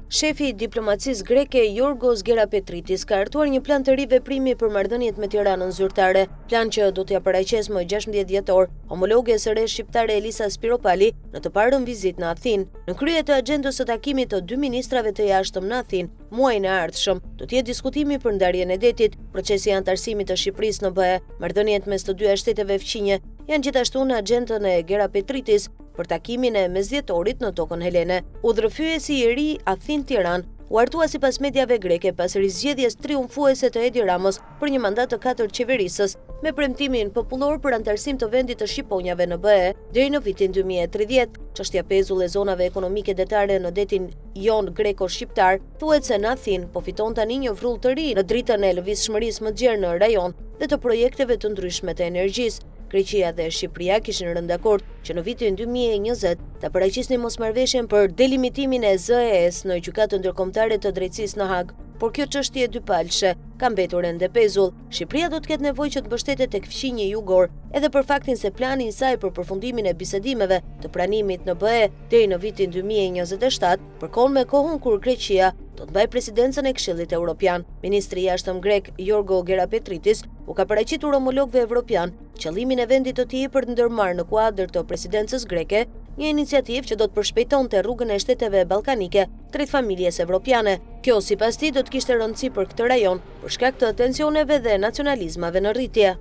Shefi i diplomacisë greke Yorgos Gerapetritis ka hartuar një plan të ri veprimi për marrëdhëniet me Tiranën zyrtare, plan që do t'ia paraqesë më 16 dhjetor homologe së re shqiptare Elisa Spiropali në të parën vizitë në Athinë. Në krye të agjendës së takimit të dy ministrave të jashtëm në Athinë, muajin e ardhshëm, do të jetë diskutimi për ndarjen e detit, procesi i antarësimit të Shqipërisë në BE, marrëdhëniet mes të dy shteteve fqinje, janë gjithashtu në agjendën e Gerapetritis për takimin e mesdhjetorit në tokën helene. Udhërfyesi i ri Athinë-Tiranë u hartua sipas mediave greke pas rizgjedhjes triumfuese të Edi Ramës për një mandat të 4 qeverisës, me premtimin popullor për antarësim të vendit të shqiponjave në BE deri në vitin 2030. Çështja pezull e zonave ekonomike detare në detin jon greko-shqiptar thuhet se në Athinë po fiton tani një vrull të ri në dritën e lëvizshmërisë më të gjerë në rajon dhe të projekteve të ndryshme të energjisë. Greqia dhe Shqipëria kishin rënë dakord që në vitin 2020 ta paraqisnin mosmarrveshjen për delimitimin e ZES në gjykatën ndërkombëtare të drejtësisë në Hag, por kjo çështje dypalshe ka mbetur ende pezull. Shqipëria do të ketë nevojë që të mbështetet tek fqinji jugor, edhe për faktin se plani i saj për përfundimin e bisedimeve të pranimit në BE deri në vitin 2027 përkon me kohën kur Greqia do të mbajë presidencën e Këshillit Evropian. Ministri i jashtëm grek Yorgos Gerapetritis u ka paraqitur homologëve evropian qëllimin e vendit të tij për të ndërmarrë në kuadër të presidencës greke një iniciativë që do të përshpejtonte rrugën e shteteve ballkanike drejt familjes evropiane. Kjo sipas tij do të kishte rëndësi për këtë rajon për shkak të tensioneve dhe nacionalizmave në rritje.